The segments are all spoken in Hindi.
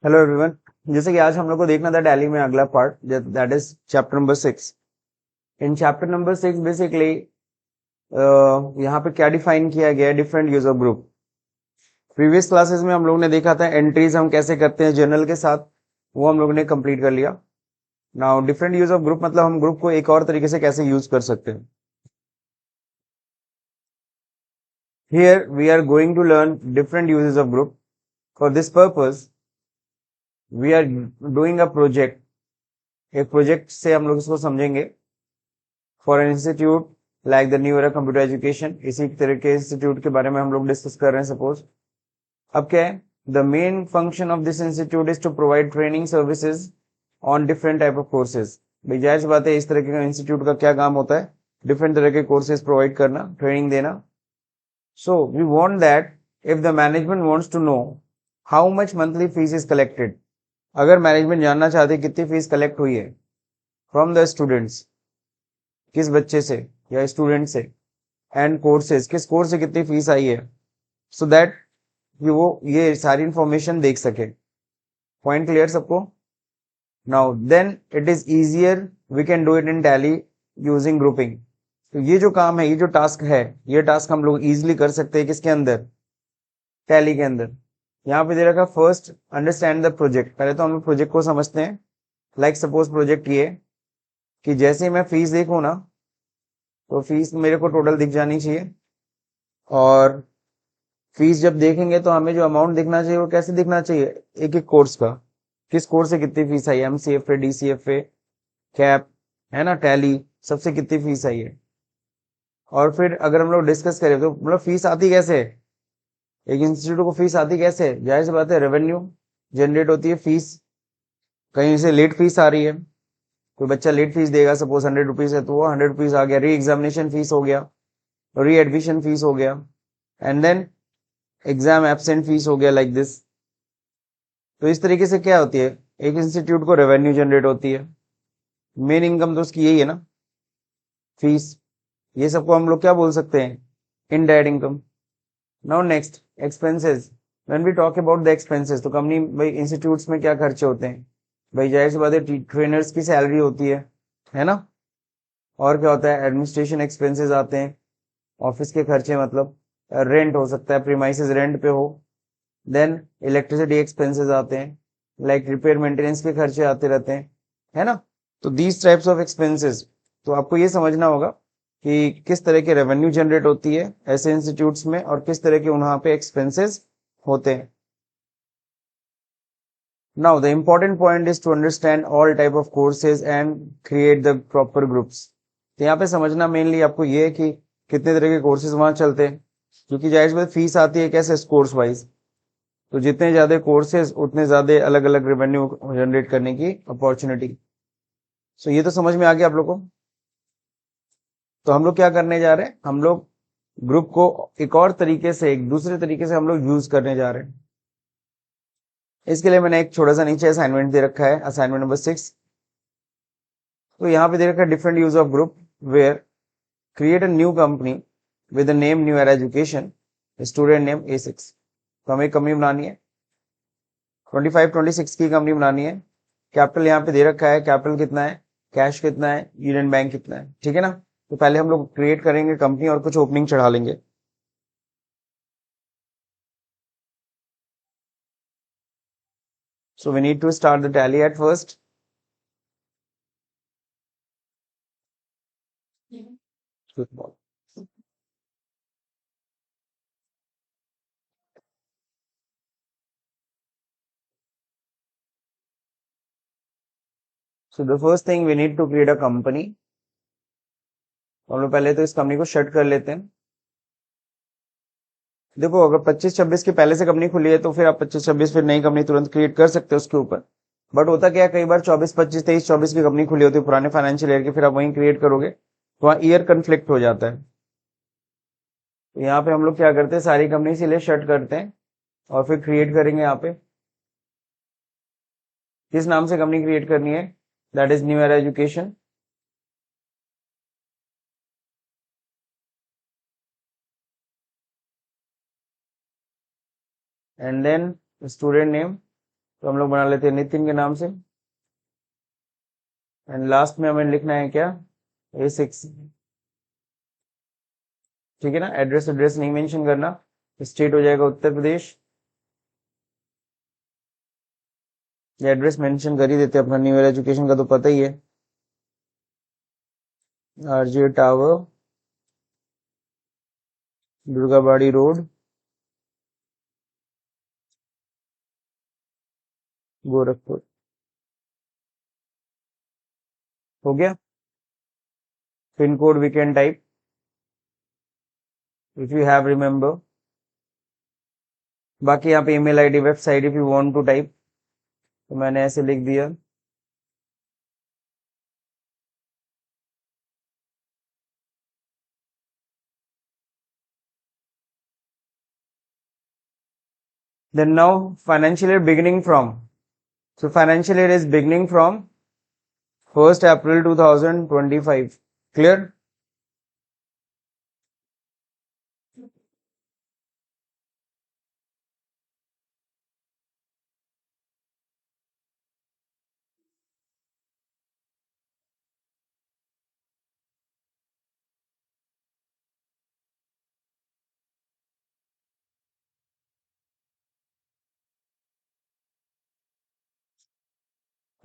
Hello everyone. जैसे कि आज हम लोग को देखना था टैली में अगला part, that is chapter number 6। In chapter number 6 basically यहाँ पे क्या डिफाइन किया गया है, different use of group. Previous classes में हम लोग ने देखा था एंट्रीज हम कैसे करते हैं जर्नल के साथ, वो हम लोग ने कंप्लीट कर लिया। Now different use of group मतलब हम ग्रुप को एक और तरीके से कैसे यूज कर सकते हैं। Here we are going to learn different uses of group. For this purpose we are doing a project. एक प्रोजेक्ट से हम लोग इसको समझेंगे। For an institute like the new era computer education, इसी तरह के इंस्टीट्यूट के बारे में हम लोग डिस्कस कर रहे हैं सपोज। अब क्या है, the main function of this institute is to provide training services on different type of courses. भाई जाहिर सी बात है, इस तरह के इंस्टीट्यूट का क्या काम होता है, डिफरेंट तरह के कोर्सेज प्रोवाइड करना, ट्रेनिंग देना। So we want that if the management wants to know how much monthly fees is collected. अगर मैनेजमेंट जानना चाहते कितनी फीस कलेक्ट हुई है फ्रॉम द स्टूडेंट्स, किस बच्चे से या स्टूडेंट से, एंड कोर्सेज किस कोर्स से कितनी फीस आई है, सो दैट कि वो ये सारी इंफॉर्मेशन देख सके। पॉइंट क्लियर सबको? Now then it is easier, we can do it in Tally using grouping. तो ये जो काम है, ये जो टास्क है, ये टास्क हम लोग इजिली कर सकते हैं किसके अंदर, टैली के अंदर। यहाँ पे दे रखा फर्स्ट अंडरस्टैंड द प्रोजेक्ट। पहले तो हम लोग प्रोजेक्ट को समझते हैं। लाइक सपोज प्रोजेक्ट ये कि जैसे ही मैं फीस देखूं ना, तो फीस मेरे को टोटल दिख जानी चाहिए। और फीस जब देखेंगे तो हमें जो अमाउंट दिखना चाहिए वो कैसे दिखना चाहिए, एक एक कोर्स का, किस कोर्स से कितनी फीस आई है, एमसीएफए, डीसीएफए, कैप, है ना, टैली, सबसे कितनी फीस आई है। और फिर अगर हम लोग डिस्कस करें तो मतलब फीस आती कैसे है, एक इंस्टीट्यूट को फीस आती कैसे है, जाहिर सी बात है रेवेन्यू जनरेट होती है फीस। कहीं से लेट फीस आ रही है, कोई बच्चा लेट फीस देगा, सपोज 100 रुपीज है तो वो 100 रुपीज आ गया, री एग्जामिनेशन फीस हो गया, री एडमिशन फीस हो गया, and then exam absent fees हो गया, लाइक दिस। तो इस तरीके से क्या होती है, एक इंस्टीट्यूट को रेवेन्यू जनरेट होती है। मेन इनकम तो उसकी यही है ना, फीस। ये सबको हम लोग क्या बोल सकते हैं, indirect income. Now next, expenses. When we talk about the expenses, तो कंपनी भाई इंस्टीट्यूट्स में क्या खर्चे होते हैं, भाई जाहिर सी बात है ट्रेनर्स की सैलरी होती है ना। और क्या होता है, एडमिनिस्ट्रेशन एक्सपेंसेस आते हैं, ऑफिस के खर्चे, मतलब रेंट हो सकता है, प्रीमाइसेस रेंट पे हो। देन इलेक्ट्रिसिटी एक्सपेंसेस आते हैं, लाइक रिपेयर मेंटेनेंस के खर्चे आते रहते हैं, है ना। तो दीज टाइप्स ऑफ एक्सपेंसेस, तो आपको ये समझना होगा कि किस तरह के रेवेन्यू जनरेट होती है ऐसे इंस्टीट्यूट्स में और किस तरह के वहां पे एक्सपेंसेस होते हैं। Now the important point is to understand all type of courses and create the proper groups। तो यहाँ पे समझना मेनली आपको ये है कि कितने तरह के कोर्सेज वहां चलते हैं, क्योंकि जाहिर सी बात फीस आती है कैसे, कोर्स वाइज। तो जितने ज्यादा कोर्सेज उतने ज्यादा अलग अलग रेवेन्यू जनरेट करने की अपॉर्चुनिटी। सो ये तो समझ में आ गया आप लोग को। तो हम लोग क्या करने जा रहे हैं, हम लोग ग्रुप को एक और तरीके से, एक दूसरे तरीके से हम लोग यूज करने जा रहे हैं। इसके लिए मैंने एक छोटा सा नीचे असाइनमेंट दे रखा है, असाइनमेंट नंबर 6। तो यहाँ पे दे रखा है different use of group, where create a new company with name new era education, student name A6। तो हमें कंपनी बनानी है, 25-26 की कंपनी बनानी है। कैपिटल यहाँ पे दे रखा है, कैपिटल कितना है, कैश कितना है, यूनियन बैंक कितना है, ठीक है ना। तो पहले हम लोग क्रिएट करेंगे कंपनी और कुछ ओपनिंग चढ़ा लेंगे। So we need to start the tally at first. Football. So the first thing we need to create a company। हम लोग पहले तो इस कंपनी को शट कर लेते हैं। देखो अगर 25-26 के पहले से कंपनी खुली है तो फिर आप 25-26 फिर नई कंपनी तुरंत क्रिएट कर सकते हो उसके ऊपर। बट होता क्या है, कई बार 24-25, 23-24 की कंपनी खुली होती है पुराने फाइनेंशियल ईयर की, फिर आप वहीं क्रिएट करोगे तो वहाँ ईयर कंफ्लिक्ट हो जाता है। तो यहाँ पे हम लोग क्या करते हैं, सारी कंपनी इसीलिए शट करते हैं और फिर क्रिएट करेंगे। यहाँ पे किस नाम से कंपनी क्रिएट करनी है, that is new era education. And then student name तो हम लोग बना लेते हैं नितिन के नाम से, एंड लास्ट में हमें लिखना है क्या, A6। ठीक है ना, एड्रेस एड्रेस नहीं मेंशन करना, स्टेट हो जाएगा उत्तर प्रदेश, ये एड्रेस मेंशन कर ही देते हैं, अपना न्यू ईयर एजुकेशन का तो पता ही है, RJ tower, Durgabari road, Gorakhpur. हो गया, pin code we can type if you have remember, बाकी यहाँ पे email ID website if you want to type, तो मैंने ऐसे लिख दिया। Then now financial year beginning from. So financial year is beginning from 1st April 2025. Clear?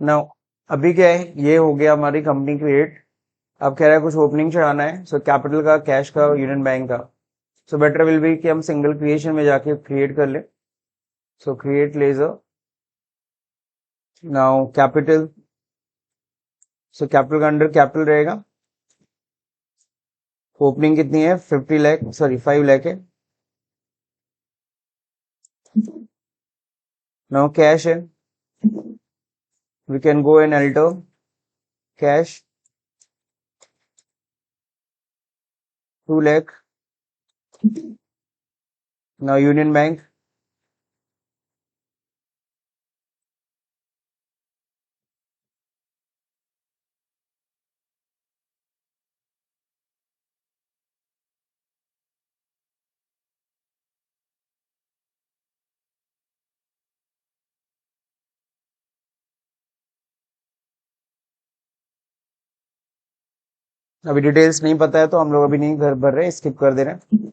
Now अभी क्या है, ये हो गया हमारी कंपनी क्रिएट। अब कह रहा है कुछ ओपनिंग चढ़ाना है, सो कैपिटल का, कैश का, यूनियन बैंक का। सो बेटर विल बी कि हम सिंगल क्रिएशन में जाके क्रिएट कर ले। So create ledger, now capital, so capital का अंडर कैपिटल रहेगा। ओपनिंग कितनी है, 50 लाख, सॉरी 5 लाख है। नाउ कैश है, we can go and alter cash 2 lakh. Now Union Bank, अभी डिटेल्स नहीं पता है तो हम लोग अभी नहीं घर भर रहे, स्किप कर दे रहे हैं।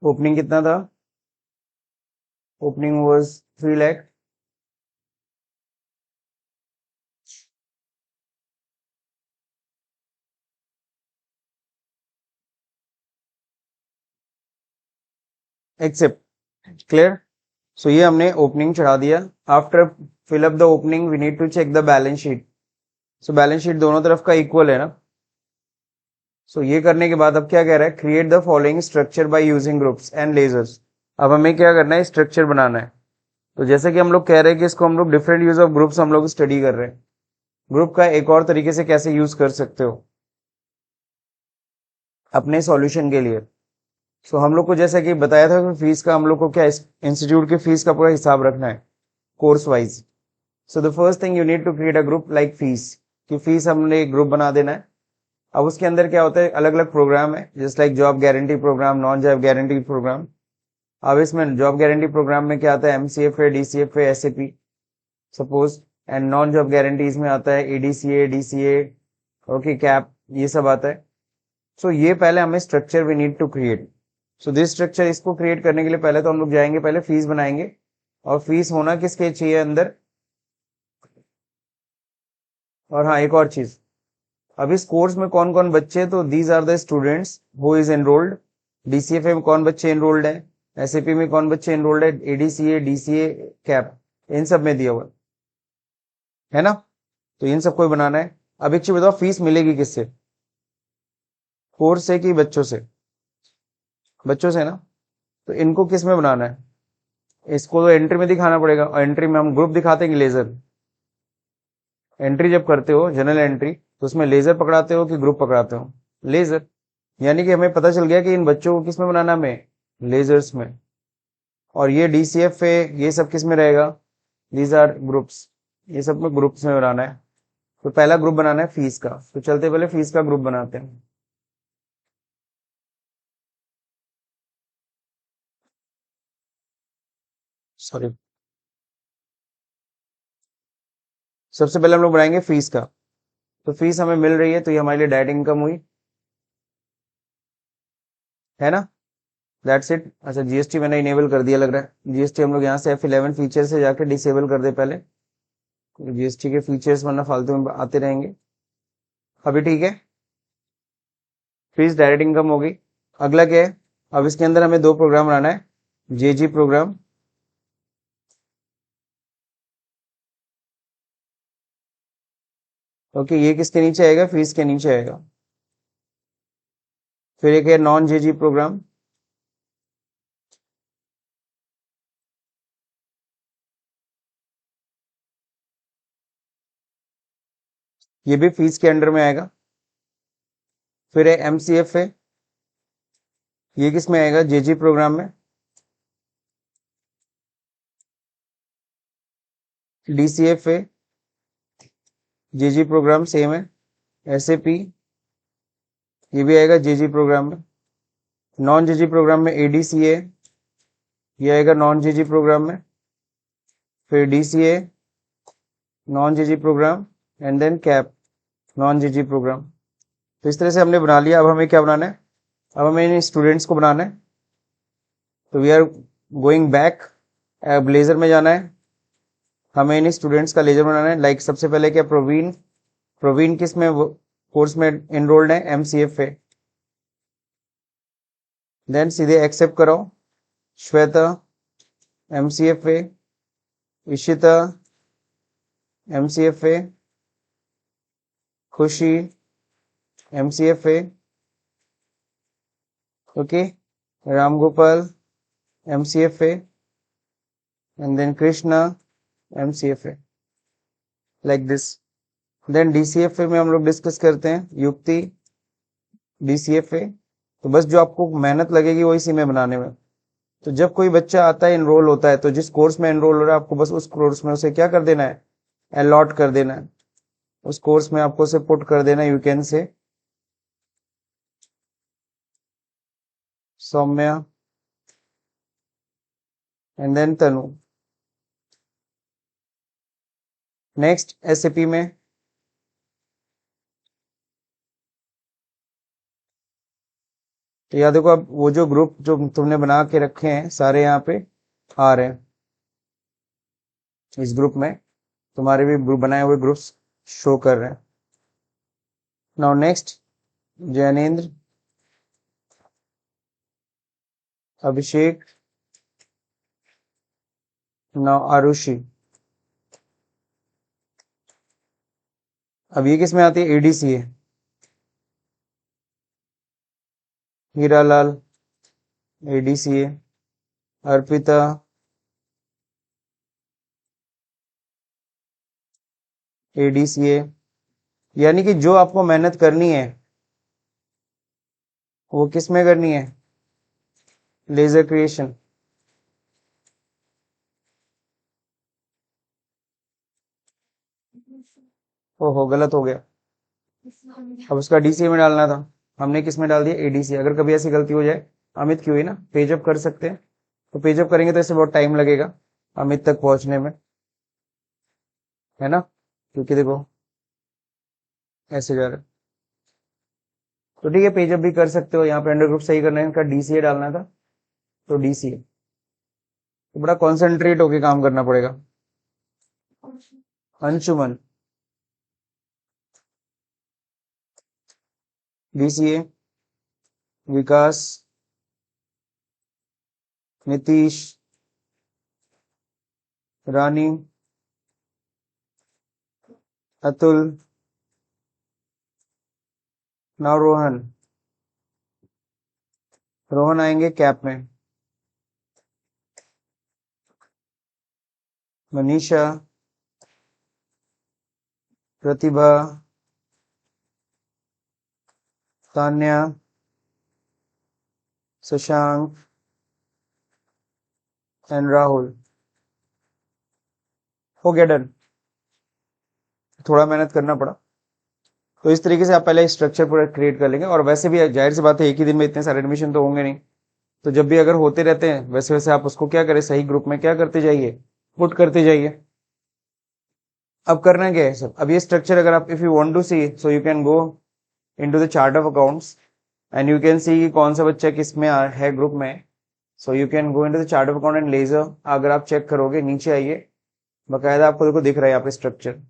ओपनिंग कितना था, opening was 3 lakh. Except, clear. So ये हमने ओपनिंग चढ़ा दिया। After fill up the opening we need to check the balance sheet. So balance sheet दोनों तरफ का इक्वल है ना। सो ये करने के बाद अब क्या कह रहा है, create the following structure by using groups and ledgers. अब हमें क्या करना है, स्ट्रक्चर बनाना है। तो जैसे कि हम लोग कह रहे हैं कि इसको हम लोग डिफरेंट यूज ऑफ ग्रुप्स हम लोग स्टडी कर रहे हैं। ग्रुप का एक और तरीके से कैसे यूज कर सकते हो अपने सॉल्यूशन के लिए। सो हम लोग को जैसा कि बताया था कि फीस का हम लोग को क्या, इंस्टीट्यूट की फीस का पूरा हिसाब रखना है course wise. So the first thing you need to create a group like fees, कि फीस हमने एक ग्रुप बना देना है। अब उसके अंदर क्या होता है, अलग अलग प्रोग्राम है, just like job guarantee program, non job guarantee program. अब इसमें जॉब गारंटी प्रोग्राम में क्या आता है, MCFA, DCFA, SAP suppose, and non job guarantees में आता है ADCA, DCA, ओके, कैप, ये सब आता है। सो ये पहले हमें structure we need to create. So this structure, इसको क्रिएट करने के लिए पहले तो हम लोग जाएंगे, पहले फीस बनाएंगे। और फीस होना किसके चाहिए अंदर, और हाँ एक और चीज, अब इस कोर्स में कौन कौन बच्चे हैं, तो these are the students who is enrolled. DCFA में कौन बच्चे एनरोल्ड है, SAP में कौन बच्चे एनरोल्ड है, ADCA, DCA, कैप, इन सब में दिया हुआ है ना। तो इन सबको बनाना है। अब एक चीज बताओ, फीस मिलेगी किससे, कोर्स से कि बच्चों से, बच्चों से ना। तो इनको किस में बनाना है, इसको तो एंट्री में दिखाना पड़ेगा, और एंट्री में हम ग्रुप दिखाते हैं लेजर। एंट्री जब करते हो जनरल एंट्री, तो उसमें लेजर पकड़ाते हो कि ग्रुप पकड़ाते हो, लेजर। यानी कि हमें पता चल गया कि इन बच्चों को किस में बनाना, हमें लेजर्स में। और ये DCFA ये सब किस में रहेगा, दीज आर ग्रुप्स, ये सब में ग्रुप्स में बनाना है। तो पहला ग्रुप बनाना है फीस का, तो चलते पहले फीस का ग्रुप बनाते हैं। सॉरी, सबसे पहले हम लोग बनाएंगे फीस का। तो फीस हमें मिल रही है तो ये हमारे लिए डायरेक्ट इनकम हुई, है ना। That's it. अच्छा, जीएसटी मैंने इनेबल कर दिया लग रहा है। जीएसटी हम लोग यहाँ से F11 फीचर से जाके डिसेबल कर दे पहले, जीएसटी के फीचर्स वरना फालतू में आते रहेंगे। अभी ठीक है, फीस डायरेक्ट इनकम होगी। अगला क्या है, अब इसके अंदर हमें दो प्रोग्राम बनाना है, जेजी प्रोग्राम, ओके, ये किसके नीचे आएगा, फीस के नीचे आएगा। फिर एक है नॉन जेजी प्रोग्राम, ये भी फीस के अंडर में आएगा। फिर है एमसीएफ है, ये किस में आएगा, जेजी प्रोग्राम में। डीसीएफ है, जेजी प्रोग्राम सेम है। एसएपी, ये भी आएगा जेजी प्रोग्राम में। नॉन जेजी प्रोग्राम में एडीसीए, ये आएगा नॉन जेजी प्रोग्राम में। फिर DCA non JG program, and then CAP non JG program. तो इस तरह से हमने बना लिया। अब हमें क्या बनाना है, अब हमें इन स्टूडेंट्स को बनाना है। तो we are going back, ledger में जाना है, हमें इन स्टूडेंट्स का लेजर बनाना है। लाइक सबसे पहले क्या, प्रवीण, प्रवीण किस में कोर्स में एनरोल्ड है, एमसीएफ पे। देन सीधे एक्सेप्ट करो, श्वेता एमसीएफ पे, इशिता एमसीएफ पे, खुशी एमसीएफ पे, ओके, रामगोपाल एमसीएफ पे, एंड देन कृष्णा एमसीएफ पे, लाइक दिस। देन डीसीएफ में हम लोग डिस्कस करते हैं, युक्ति डीसीएफ पे। तो बस जो आपको मेहनत लगेगी वो इसी में बनाने में। तो जब कोई बच्चा आता है, एनरोल होता है, तो जिस कोर्स में एनरोल हो रहा है, आपको बस उस कोर्स में उसे क्या कर देना है, अलॉट कर देना है। उस कोर्स में आपको उसे पुट कर देना है। You can say Saumya and then Tanu. Next SAP में तो याद देखो, अब वो जो ग्रुप जो तुमने बना के रखे हैं सारे यहाँ पे आ रहे हैं। इस ग्रुप में तुम्हारे भी ग्रुप बनाए हुए ग्रुप्स शो कर रहे हैं। नाउ नेक्स्ट, जैनेन्द्र, अभिषेक, नाउ आरुषि। अब ये किस में आती है, एडीसी है। हीरालाल एडीसी है, अर्पिता एडीसी है। यानी कि जो आपको मेहनत करनी है वो किस में करनी है, लेजर क्रिएशन। ओहो, गलत हो गया। अब उसका डीसी में डालना था, हमने किस में डाल दिया, एडीसी। अगर कभी ऐसी गलती हो जाए, अमित की हुई ना, पेजअप कर सकते हैं। तो पेजअप करेंगे तो इससे बहुत टाइम लगेगा अमित तक पहुंचने में, है ना। क्योंकि देखो ऐसे जा रहा है। तो ठीक है, पेजअप भी कर सकते हो। यहाँ पे अंडर ग्रुप सही करना है, इनका डीसीए डालना था, तो डीसीए। तो बड़ा कॉन्सेंट्रेट होके काम करना पड़ेगा। अंशुमन डीसीए, विकास, नीतीश, रानी, अतुल, नाउ रोहन। रोहन आएंगे कैप में। मनीषा, प्रतिभा, तान्या, शशांक एंड राहुल। हो गया डन। थोड़ा मेहनत करना पड़ा। तो इस तरीके से आप पहले स्ट्रक्चर पूरा क्रिएट कर लेंगे। और वैसे भी जाहिर सी बात है, एक ही दिन में इतने सारे एडमिशन तो होंगे नहीं, तो जब भी अगर होते रहते हैं वैसे वैसे आप उसको क्या करें, सही ग्रुप में क्या करते जाइए, पुट करते जाइए। अब करना क्या है सर, अब ये स्ट्रक्चर अगर आप if you want to see, so you can go into the chart of accounts and you can see कौन सा बच्चा किस में है ग्रुप में। So you can go into the chart of account and ledger, अगर आप चेक करोगे नीचे आइए, बकायदा आपको देखो दिख रहा है यहाँ पे स्ट्रक्चर।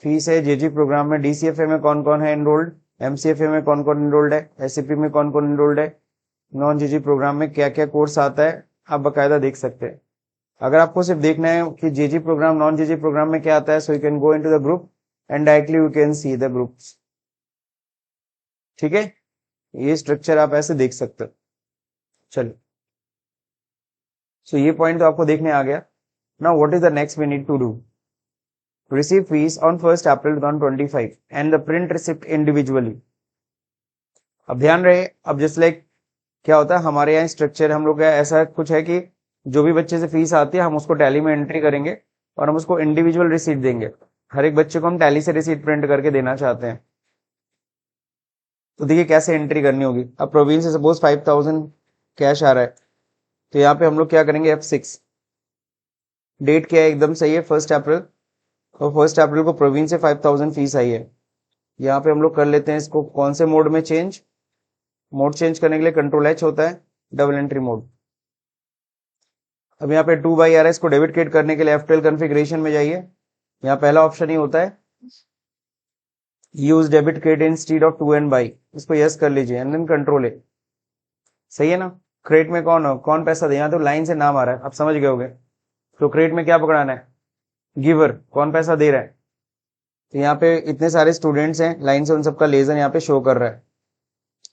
फीस है जेजी प्रोग्राम में, डीसीएफए में कौन कौन है एनरोल्ड, एमसीएफए में कौन कौन एनरोल्ड है, एससीपी में कौन कौन एनरोल्ड है, नॉन जेजी प्रोग्राम में क्या क्या कोर्स आता है, आप बकायदा देख सकते हैं। अगर आपको सिर्फ देखना है कि जेजी प्रोग्राम नॉन जेजी प्रोग्राम में क्या आता है, सो you can go into the group and directly you can see the groups. ठीक है, ये स्ट्रक्चर आप ऐसे देख सकते हो। चलिए, सो ये पॉइंट तो आपको देखने आ गया। Now what is the next we need to do, receive fees on 1st April 2025 and the print receipt individually। अब ध्यान रहे, अब जस्ट लाइक क्या होता है हमारे यहाँ स्ट्रक्चर, हम लोग का ऐसा कुछ है कि जो भी बच्चे से फीस आती है हम उसको टैली में एंट्री करेंगे और हम उसको इंडिविजुअल रिसीट देंगे। हर एक बच्चे को हम टैली से रिसीट प्रिंट करके देना चाहते हैं। तो देखिए कैसे एंट्री करनी होगी। अब प्रोविंस से सपोज 5000 कैश आ रहा है, तो यहाँ पे हम लोग क्या करेंगे, F6, डेट क्या है एकदम सही है 1 अप्रैल, और 1 अप्रैल को प्रोविंस से 5000 फीस आई है। यहाँ पे हम लोग कर लेते हैं इसको कौन से मोड में चेंज, मोड चेंज करने के लिए कंट्रोल H होता है, डबल एंट्री मोड। अब यहाँ पे 2 बाई आ रहा है, इसको डेबिट क्रेडिट करने के लिए F12 कॉन्फ़िगरेशन में जाइए, यहाँ पहला ऑप्शन ही होता है use debit credit instead of 2 and by, इसको यस कर लीजिए एंड देन कंट्रोल ए। सही है ना, क्रेडिट में कौन पैसा दे, यहाँ तो लाइन से नाम आ रहा है, आप समझ गए होगे। तो क्रेडिट में क्या पकड़ाना है, गिवर, कौन पैसा दे रहा है। तो यहाँ पे इतने सारे स्टूडेंट्स हैं लाइन से, उन सबका लेजर यहाँ पे शो कर रहा है।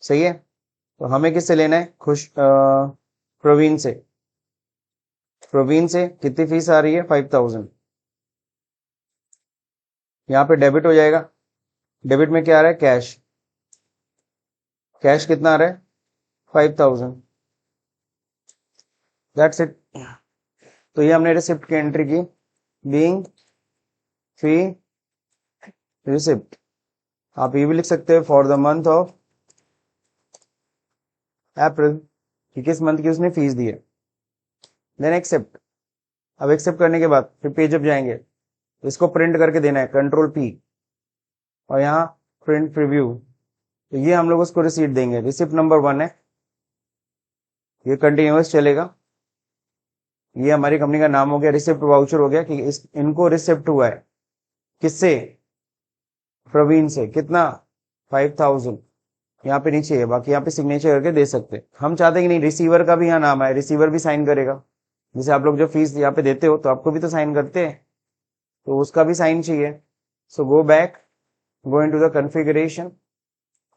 सही है, तो हमें किससे लेना है, प्रवीण से। प्रवीण से कितनी फीस आ रही है, 5000। यहाँ पे डेबिट हो जाएगा, डेबिट में क्या आ रहा है, कैश। कैश कितना आ रहा है, 5000। That's it. तो ये हमने रिसिप्ट की एंट्री की, बीइंग फी रिसिप्ट। आप ये भी लिख सकते हैं फॉर द मंथ ऑफ अप्रैल, कि किस मंथ की उसने फीस दी है। Then accept. अब एक्सेप्ट करने के बाद फिर पेज अप जाएंगे, इसको प्रिंट करके देना है, कंट्रोल P, और यहाँ प्रिंट प्रीव्यू। तो ये हम लोग उसको रिसीट देंगे, रिसिप्ट नंबर 1 है, ये कंटिन्यूअस चलेगा। ये हमारी कंपनी का नाम हो गया, रिसिप्ट वाउचर हो गया कि इनको रिसिप्ट हुआ है किससे, प्रवीण से। कितना, 5000। यहाँ पे नीचे है, बाकी यहाँ पे सिग्नेचर करके दे सकते हैं। हम चाहते हैं कि नहीं रिसीवर का भी यहाँ नाम है, रिसीवर भी साइन करेगा। जैसे आप लोग जो फीस यहाँ पे देते हो तो आपको भी तो साइन करते हैं, तो उसका भी साइन चाहिए। So go back, go into the configuration,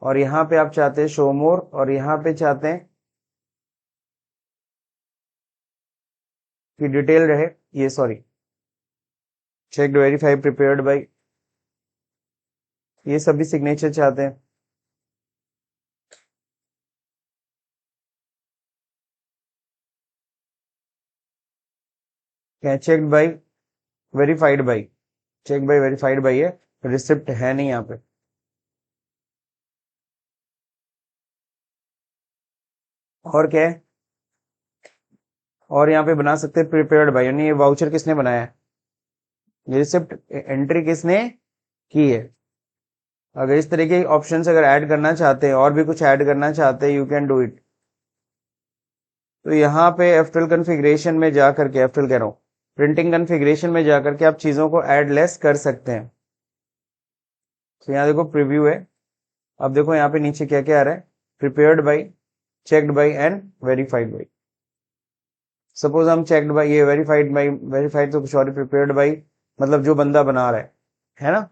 और यहाँ पे आप चाहते हैं शो मोर, और यहाँ पे चाहते हैं कि डिटेल रहे, ये sorry checked verified prepared by, ये सभी सिग्नेचर चाहते हैं। क्या checked by verified by, check by verified by है, रिसिप्ट है नहीं यहाँ पे। और क्या है, और यहाँ पे बना सकते हैं प्रिपेयर्ड बाय, यानी ये वाउचर किसने बनाया है, ये रिसिप्ट एंट्री किसने की है। अगर इस तरह के ऑप्शन अगर ऐड करना चाहते हैं, और भी कुछ ऐड करना चाहते हैं, यू कैन डू इट। तो यहाँ पे F12 कॉन्फ़िगरेशन में जाकर के, F12 कह रहा हूँ, प्रिंटिंग कॉन्फ़िगरेशन में जाकर के आप चीजों को ऐड लेस कर सकते हैं। तो यहाँ देखो प्रीव्यू है, अब देखो यहाँ पे नीचे क्या क्या आ रहा है, prepared by, checked by and verified bye. Suppose हम चेक्ड बाय, ये वेरीफाइड बाय, वेरीफाइड तो कुछ और, प्रिपेयर्ड बाय मतलब जो बंदा बना रहा है ना,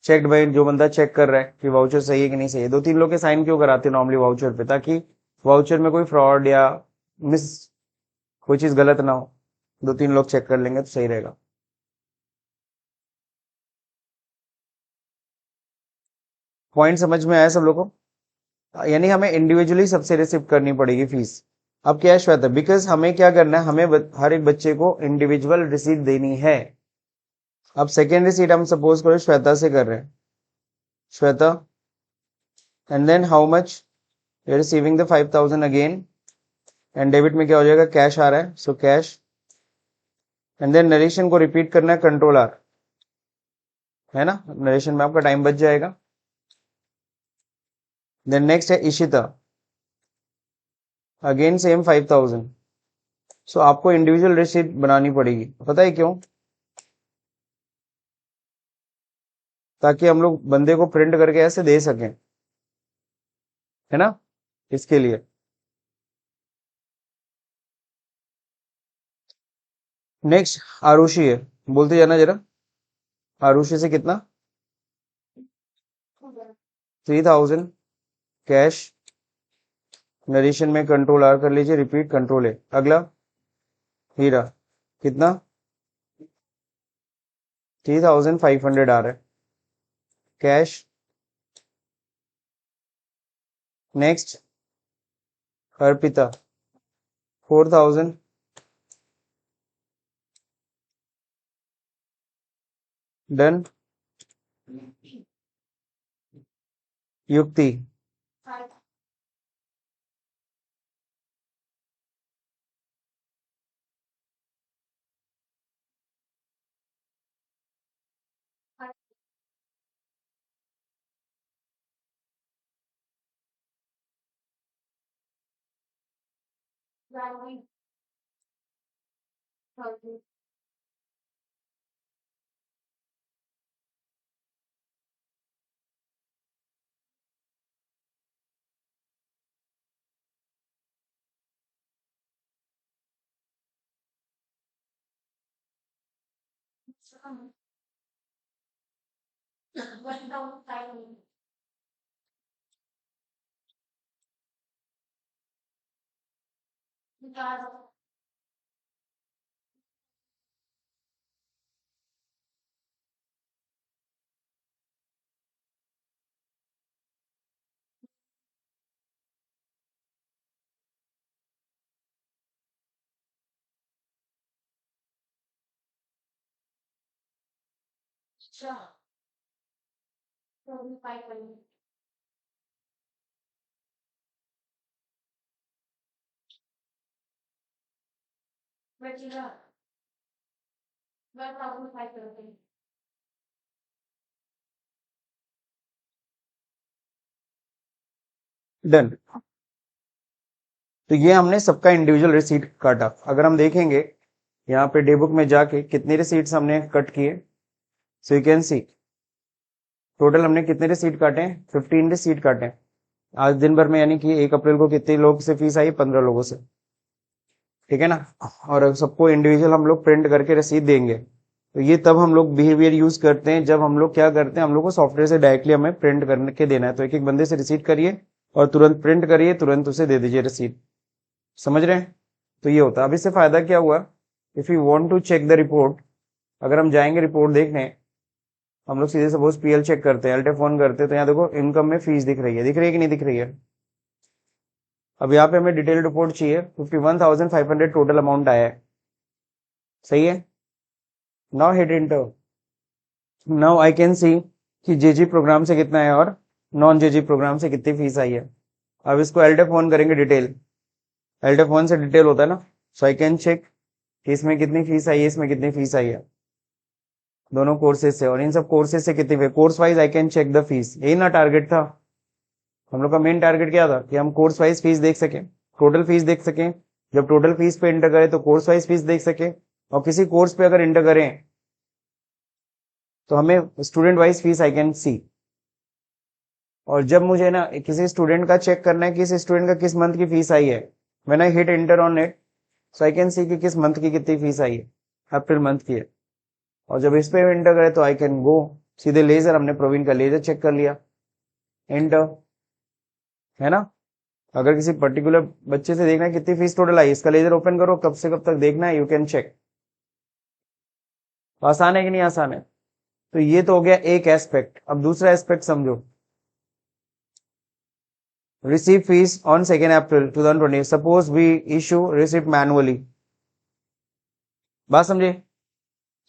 चेक्ड बाय जो बंदा चेक कर रहा है कि वाउचर सही है कि नहीं सही है। 2-3 लोग के साइन क्यों कराते हैं नॉर्मली वाउचर पे, ताकि वाउचर में कोई फ्रॉड या मिस कोई चीज गलत ना हो। 2-3 लोग चेक कर लेंगे तो सही रहेगा। पॉइंट समझ में आया सब लोगों को, यानी हमें इंडिविजुअली सबसे रिसीव करनी पड़ेगी फीस। अब क्या है श्वेता, बिकॉज हमें क्या करना है, हमें हर एक बच्चे को इंडिविजुअल रिसीट देनी है। अब सेकेंड रिसीट हम सपोज करो श्वेता से कर रहे हैं, Shweta, and then how much you are receiving the 5,000 again, and debit में क्या हो जाएगा, कैश आ रहा है, so cash, and then narration को रिपीट करना है, कंट्रोल आर, है ना, नरेशन में आपका टाइम बच जाएगा। देन नेक्स्ट है इशिता, अगेन सेम 5,000। सो आपको इंडिविजुअल रिसीट बनानी पड़ेगी, पता है क्यों, ताकि हम लोग बंदे को प्रिंट करके ऐसे दे सकें, है ना, इसके लिए। नेक्स्ट आरुषि है, बोलते जाना जरा, आरुषि से कितना, 3,000 कैश, नरेशन में कंट्रोल आर कर लीजिए, रिपीट कंट्रोल है। अगला हीरा, कितना, 3,500 आ रहा है, कैश। Next Arpita, 4,000, done. युक्ति, डन। तो ये हमने सबका इंडिविजुअल रिसीट काटा। अगर हम देखेंगे यहाँ पे डे बुक में जाके कितनी रिसीट्स हमने कट किए, सो यू कैन सी टोटल हमने कितने रिसीट काटे हैं, 15 रिसीट काटे हैं आज दिन भर में, यानी कि 1 अप्रैल को कितने लोग से फीस आई, 15 लोगों से, ठीक है ना। और सबको इंडिविजुअल हम लोग प्रिंट करके रसीद देंगे। तो ये तब हम लोग बिहेवियर यूज करते हैं जब हम लोग क्या करते हैं, हम लोग को सॉफ्टवेयर से डायरेक्टली हमें प्रिंट करके देना है। तो एक एक बंदे से रिसीट करिए और तुरंत प्रिंट करिए, तुरंत उसे दे दीजिए रसीद, समझ रहे हैं। तो ये होता है। अब इससे फायदा क्या हुआ, if you want to check the report, अगर हम जाएंगे रिपोर्ट देखने, हम लोग सीधे सपोज पीएल चेक करते हैं, एलटे फोन करते हैं, तो यहाँ देखो इनकम में फीस दिख रही है, दिख रही है कि नहीं दिख रही है। अब यहाँ पे हमें डिटेल रिपोर्ट चाहिए, 51,500 टोटल अमाउंट आया है, सही है। Now hit inter, now I can सी कि जेजी प्रोग्राम से कितना है और नॉन जेजी प्रोग्राम से कितनी फीस आई है। अब इसको एलटे फोन करेंगे, डिटेल एलटे फोन से डिटेल होता है ना, सो आई कैन चेक कि इसमें कितनी फीस आई है, इसमें कितनी फीस आई है, दोनों कोर्सेज से, और इन सब कोर्सेज से कितनी course wise I can check the fees. यही ना टारगेट था हम लोग का, मेन टारगेट क्या था कि हम कोर्स वाइज फीस देख सकें, टोटल फीस देख सकें। जब टोटल फीस पे इंटर करें तो कोर्स वाइज फीस देख सकें, और किसी कोर्स पे अगर इंटर करें तो हमें student wise fees I can सी। और जब मुझे ना किसी स्टूडेंट का चेक करना है कि इस स्टूडेंट का किस मंथ की फीस आई है, when I hit inter on it, so I can सी कि किस मंथ की कितनी फीस आई है, अप्रैल मंथ की है। और जब इस पे इंटर करें तो आई कैन गो सीधे लेजर, हमने प्रोविन का लेजर चेक कर लिया, इंटर, है ना। अगर किसी पर्टिकुलर बच्चे से देखना है कितनी फीस टोटल आई, इसका लेजर ओपन करो, कब से कब तक देखना है, यू कैन चेक। आसान है कि नहीं आसान है। तो ये तो हो गया एक एस्पेक्ट। अब दूसरा एस्पेक्ट समझो, receive fees on 2 April 2020, suppose we issue receipt manually, बात समझे।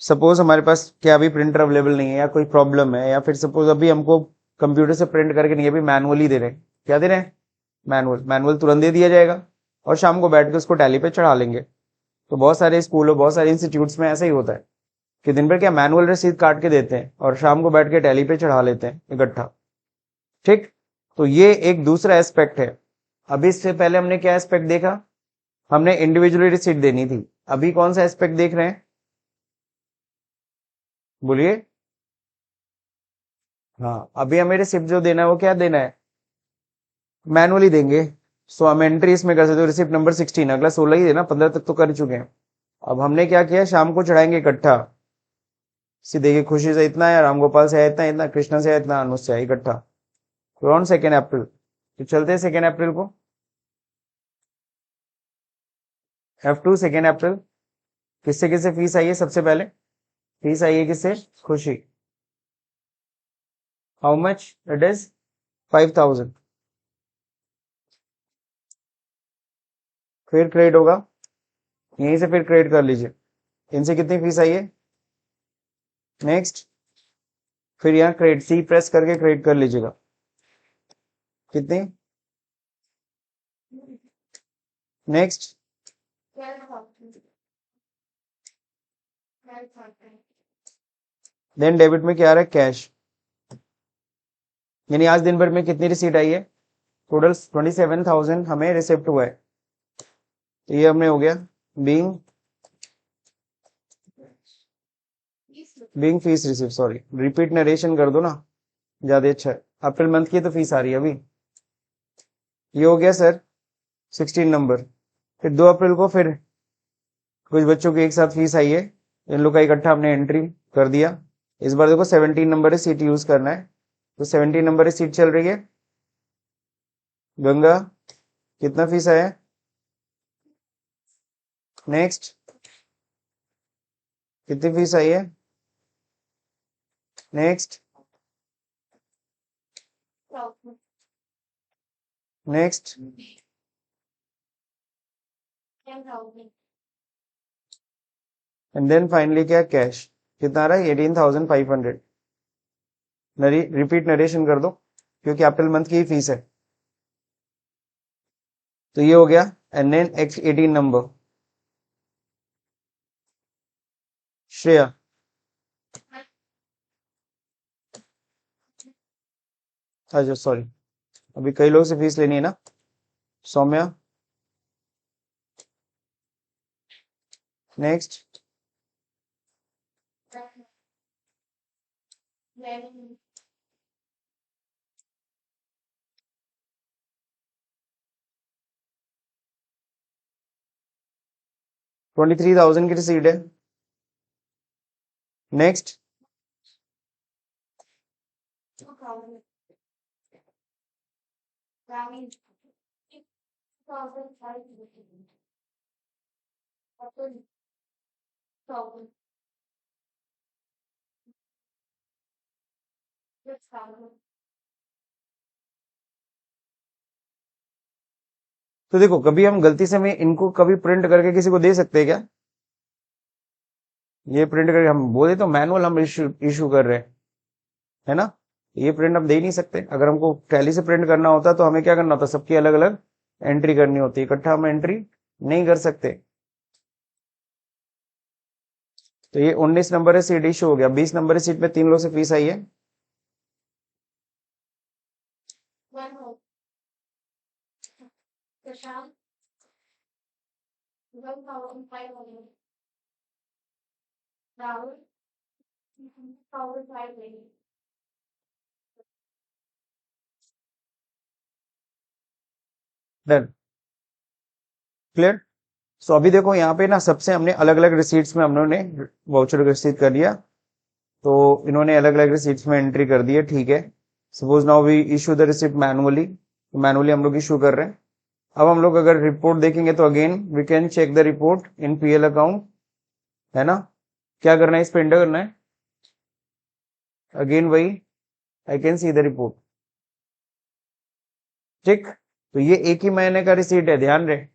सपोज हमारे पास क्या अभी प्रिंटर अवेलेबल नहीं है, या कोई प्रॉब्लम है, या फिर सपोज अभी हमको कंप्यूटर से प्रिंट करके नहीं, अभी मैनुअली दे रहे हैं, क्या दे रहे हैं, मैनुअल मैनुअल तुरंत दे दिया जाएगा और शाम को बैठ के उसको टैली पे चढ़ा लेंगे। तो बहुत सारे स्कूलों बहुत सारे इंस्टीट्यूट्स में ऐसा ही होता है कि दिन भर क्या मैनुअल रसीद काट के देते हैं और शाम को बैठ के टैली पे चढ़ा लेते हैं इकट्ठा। ठीक, तो ये एक दूसरा एस्पेक्ट है। अभी इससे पहले हमने क्या एस्पेक्ट देखा, हमने इंडिविजुअली रिसीट देनी थी। अभी कौन सा एस्पेक्ट देख रहे हैं, बोलिए। हाँ, अभी हमें रिसिप्ट जो देना है वो क्या देना है, मैनुअली देंगे। सो हम एंट्री इसमें कर सकते हो रिसिप्ट नंबर 16, अगला 16 ही देना, 15 तक तो कर चुके हैं। अब हमने क्या किया, शाम को चढ़ाएंगे इकट्ठा। देखिए, खुशी से इतना है, रामगोपाल से है इतना, इतना कृष्णा से है इतना, अनुज से है इकट्ठा। तो ऑन 2 अप्रैल, तो चलते हैं 2 अप्रैल को। F2 2 अप्रैल किससे किससे फीस आई है, सबसे पहले फीस आई है किससे, खुशी। How much, it is 5000। फिर क्रेडिट होगा, यहीं से फिर क्रेडिट कर लीजिए। इनसे कितनी फीस आई है, नेक्स्ट। फिर यहाँ क्रेडिट सी प्रेस करके क्रेडिट कर लीजिएगा, कितनी, नेक्स्ट। देन डेबिट में क्या आ रहा है, कैश। यानी आज दिन भर में कितनी रिसीट आई है, टोटल 27,000 हमें रिसिप्ट हुआ है। तो ये हमने हो गया being fees receipt. Sorry, repeat narration कर दो ना, ज्यादा अच्छा है। अप्रैल मंथ की तो फीस आ रही है अभी। ये हो गया सर 16 नंबर। फिर 2 अप्रैल को फिर कुछ बच्चों की एक साथ फीस आई है, इन लोग का इकट्ठा हमने एंट्री कर दिया। इस बार देखो 17 नंबर सीट यूज करना है, तो 17 नंबर सीट चल रही है। गंगा, कितना फीस आया, नेक्स्ट। कितनी फीस आई है, next, next. And then finally क्या, कैश कितना आ रहा है, 18,500। रिपीट नरेशन कर दो क्योंकि अप्रैल मंथ की फीस है। तो ये हो गया, and then X18 number. Shreya, अच्छा सॉरी, अभी कई लोग से फीस लेनी है ना। सौम्या, नेक्स्ट। 23,000 की रिसीट है, नेक्स्ट। तो देखो, कभी हम गलती से में इनको कभी प्रिंट करके किसी को दे सकते हैं क्या, ये प्रिंट करके हम बोले तो मैनुअल हम इशू कर रहे हैं, है ना। ये प्रिंट हम दे ही नहीं सकते। अगर हमको टैली से प्रिंट करना होता तो हमें क्या करना होता, सबकी अलग अलग एंट्री करनी होती, इकट्ठा हम एंट्री नहीं कर सकते। तो ये 19 नंबर है सीट इशू हो गया। 20 नंबर है सीट में 3 लोग से फीस आई है। Done, clear. सो अभी देखो यहाँ पे ना सबसे हमने अलग अलग रिसीट्स में हमने वाउचर रिसीव कर लिया, तो इन्होंने अलग अलग रिसीट्स में एंट्री कर दी है, ठीक है। Suppose now we issue the receipt manually, manually हम लोग इशू कर रहे हैं। अब हम लोग अगर रिपोर्ट देखेंगे तो again we can check the report in PL account, है ना। क्या करना है, इस पे एंटर करना है, अगेन वही, आई कैन सी द रिपोर्ट, ठीक। तो ये एक ही महीने का रिसीट है, ध्यान रहे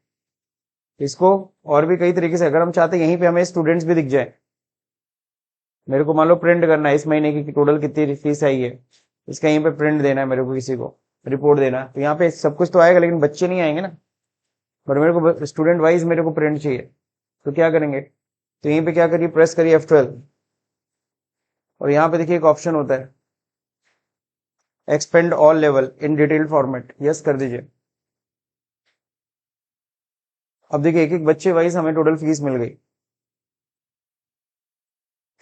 इसको। और भी कई तरीके से अगर हम चाहते यहीं पे हमें स्टूडेंट्स भी दिख जाए, मेरे को मान लो प्रिंट करना है इस महीने की टोटल कितनी फीस आई है, इसका यहीं पे प्रिंट देना है मेरे को किसी को, रिपोर्ट देना, तो यहाँ पे सब कुछ तो आएगा लेकिन बच्चे नहीं आएंगे ना, बट मेरे को स्टूडेंट वाइज मेरे को प्रिंट चाहिए, तो क्या करेंगे, तो यहीं पे क्या करिए, प्रेस करिए F12 और यहाँ पे देखिए एक ऑप्शन होता है expand all level in detailed format, yes कर दीजिए। अब देखिए एक एक बच्चे वाइज हमें टोटल फीस मिल गई,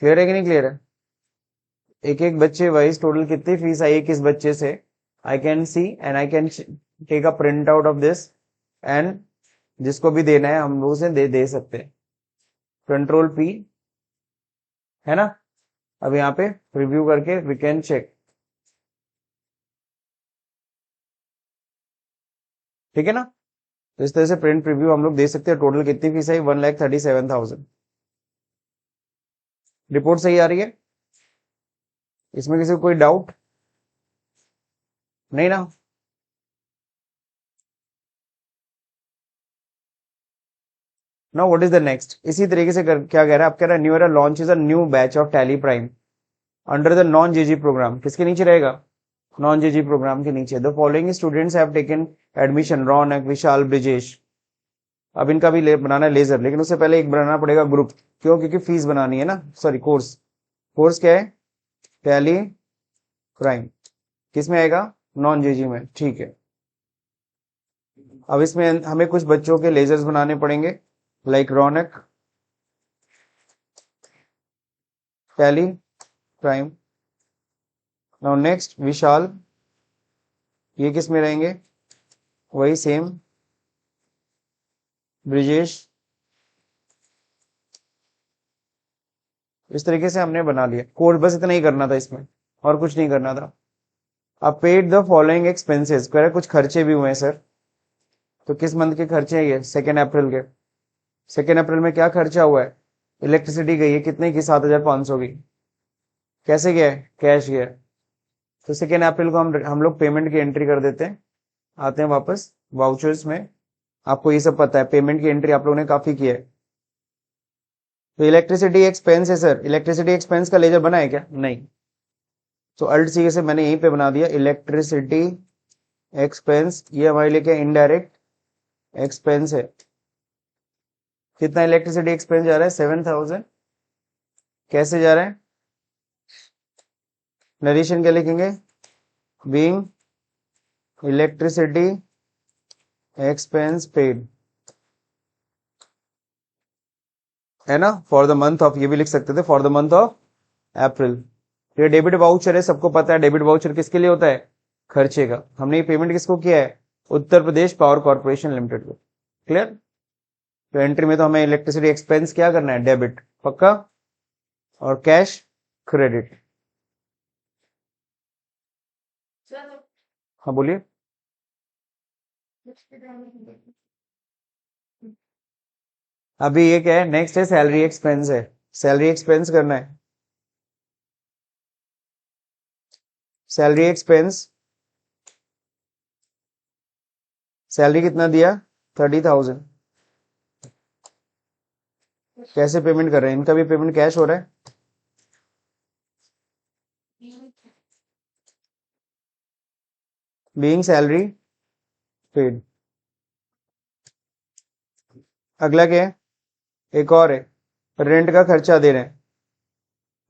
क्लियर है कि नहीं क्लियर है, एक एक बच्चे वाइज टोटल कितनी फीस आई है किस बच्चे से, I can see and I can take a print out of this, and जिसको भी देना है हम लोग उसे दे सकते हैं, कंट्रोल P, है ना। अब यहाँ पे रिव्यू करके वी कैन चेक, ठीक है ना। तो इस तरह से प्रिंट प्रीव्यू हम लोग दे सकते हैं। टोटल कितनी फीस आई, 1,37,000। रिपोर्ट सही आ रही है, इसमें किसी को कोई डाउट नहीं ना। Now what is the next, इसी तरीके से क्या कह रहा है, आप कह रहा है new year launch is a new batch of Tally Prime under the non JG program, किसके नीचे रहेगा, नॉन जेजी प्रोग्राम के नीचे। The following students have taken admission, Raunak, Vishal, Brijesh. अब इनका भी बनाना है लेजर, लेकिन उससे पहले एक बनाना पड़ेगा ग्रुप, क्यों, क्योंकि फीस बनानी है ना, सॉरी कोर्स, कोर्स क्या है, टैली प्राइम, किस में आएगा, नॉन जेजी में, ठीक है। अब इसमें हमें कुछ बच्चों के लेजर्स बनाने पड़ेंगे, लाइक रौनक, टैली प्राइम। नाउ नेक्स्ट विशाल, ये किस में रहेंगे, वही सेम, ब्रिजेश। इस तरीके से हमने बना लिया कोड, बस इतना ही करना था इसमें, और कुछ नहीं करना था। अब पेड द फॉलोइंग एक्सपेंसेस, कह रहे कुछ खर्चे भी हुए हैं सर, तो किस मंथ के खर्चे हैं ये, 2 अप्रैल के। 2 अप्रैल में क्या खर्चा हुआ है, इलेक्ट्रिसिटी गई है कितने की, 7,500 की, कैसे गया है, कैश गया है। तो 2 अप्रैल को हम लोग पेमेंट की एंट्री कर देते हैं, आते हैं वापस वाउचर्स में, आपको ये सब पता है, पेमेंट की एंट्री आप लोगों ने काफी किया है। तो इलेक्ट्रिसिटी एक्सपेंस है सर, इलेक्ट्रिसिटी एक्सपेंस का लेजर बना है क्या, नहीं, तो अल्ट सी से मैंने यहीं पे बना दिया इलेक्ट्रिसिटी एक्सपेंस, ये हमारे लिए क्या इनडायरेक्ट एक्सपेंस है। कितना इलेक्ट्रिसिटी एक्सपेंस जा रहा है, 7,000, कैसे जा रहा है, नरेशन क्या लिखेंगे, बीइंग इलेक्ट्रिसिटी एक्सपेंस पेड, है ना, फॉर द मंथ ऑफ, ये भी लिख सकते थे फॉर द मंथ ऑफ अप्रैल। ये डेबिट वाउचर है, सबको पता है डेबिट वाउचर किसके लिए होता है, खर्चे का। हमने ये पेमेंट किसको किया है, Uttar Pradesh power corporation limited को, क्लियर। तो एंट्री में तो हमें इलेक्ट्रिसिटी एक्सपेंस क्या करना है, डेबिट पक्का, और कैश क्रेडिट। हाँ बोलिए, अभी ये क्या है, नेक्स्ट है सैलरी एक्सपेंस है, सैलरी एक्सपेंस करना है, सैलरी एक्सपेंस, सैलरी कितना दिया, 30,000, कैसे पेमेंट कर रहे हैं, इनका भी पेमेंट कैश हो रहा है, बीइंग सैलरी पेड। अगला क्या है, एक और है, रेंट का खर्चा दे रहे हैं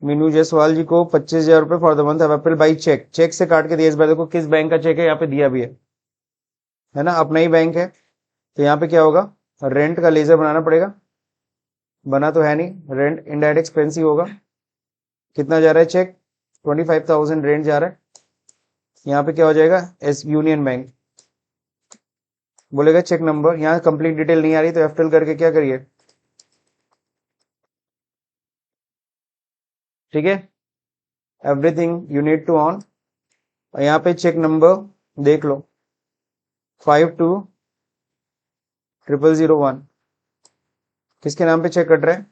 मीनू जायसवाल जी को 25,000 रुपए for the month of April by cheque, cheque से काट के दिया, इस बार देखो किस बैंक का चेक है, यहाँ पे दिया भी है ना, अपना ही बैंक है। तो यहाँ पे क्या होगा, रेंट का लेजर बनाना पड़ेगा, बना तो है नहीं, रेंट इनडायरेक्ट एक्सपेंस ही होगा। कितना जा रहा है चेक, 25,000 रेंट जा रहा है। यहाँ पे क्या हो जाएगा, एस यूनियन बैंक, बोलेगा चेक नंबर, यहाँ कंप्लीट डिटेल नहीं आ रही तो F12 करके क्या करिए, ठीक है, everything you need to on, और यहाँ पे चेक नंबर देख लो, 520001, किसके नाम पे चेक कट रहा है,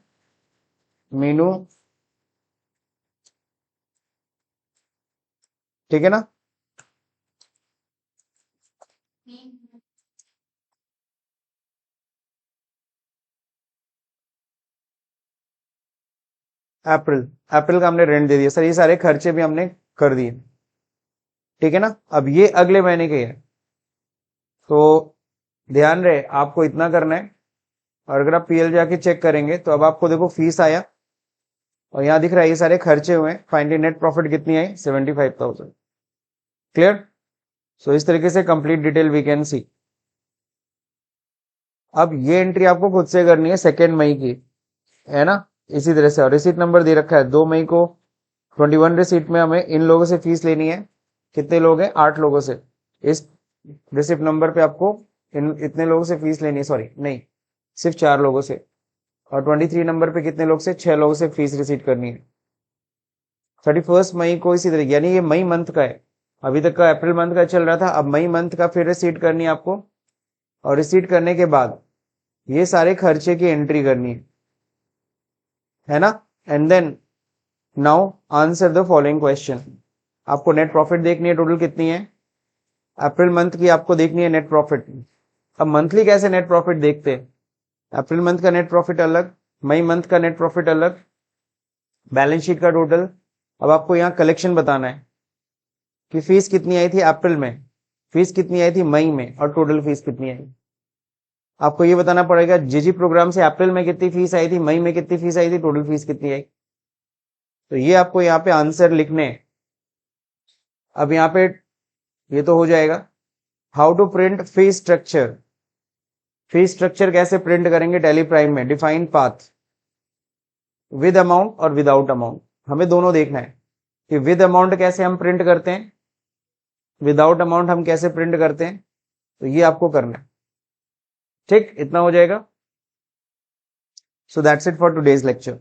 मीनू, ठीक है ना। अप्रैल, अप्रैल का हमने रेंट दे दिया सर, ये सारे खर्चे भी हमने कर दिए, ठीक है ना। अब ये अगले महीने के है, तो ध्यान रहे आपको इतना करना है। और अगर आप पीएल जाके चेक करेंगे तो अब आपको देखो फीस आया और यहाँ दिख रहा है ये सारे खर्चे हुए। फाइनली नेट प्रॉफिट कितनी आई? 75,000। क्लियर? सो इस तरीके से complete detail we can see. अब ये एंट्री आपको खुद से करनी है 2 मई की, है ना, इसी तरह से। और रिसीट नंबर दे रखा है 2 मई को 21 रिसीट में हमें इन लोगों से फीस लेनी है। कितने लोग हैं? 8 लोगों से। इस रिसिप्ट नंबर पे आपको इतने लोगों से फीस लेनी है, सॉरी नहीं, सिर्फ 4 लोगों से। और 23 नंबर पे कितने लोग से? 6 लोगों से फीस रिसीट करनी है। 31 मई को इसी तरह, यानी ये मई मंथ का है, अभी तक का अप्रैल मंथ का चल रहा था, अब मई मंथ का फिर रिसीट करनी है आपको। और रिसीट करने के बाद ये सारे खर्चे की एंट्री करनी है ना। And then now answer the following question. आपको नेट प्रॉफिट देखनी है, टोटल कितनी है? अप्रैल मंथ की आपको देखनी है नेट प्रॉफिट। अब मंथली कैसे नेट प्रॉफिट देखते हैं? अप्रैल मंथ का नेट प्रॉफिट अलग, मई मंथ का नेट प्रॉफिट अलग, बैलेंस शीट का टोटल। अब आपको यहाँ कलेक्शन बताना है कि फीस कितनी आई थी अप्रैल में, फीस कितनी आई थी मई में, और टोटल फीस कितनी आई। आपको ये बताना पड़ेगा जीजी प्रोग्राम से अप्रैल में कितनी फीस आई थी, मई में कितनी फीस आई थी, टोटल फीस कितनी आई। तो ये आपको यहाँ पे आंसर लिखने हैं। अब यहाँ पे ये तो हो जाएगा। How to print fees structure. Fees structure कैसे प्रिंट करेंगे टैली प्राइम में? डिफाइन पाथ, विद अमाउंट और विदाउट अमाउंट, हमें दोनों देखना है कि विद अमाउंट कैसे हम प्रिंट करते हैं, विदाउट अमाउंट हम कैसे प्रिंट करते हैं। तो ये आपको करना है। ठीक, इतना हो जाएगा। So that's it for today's lecture.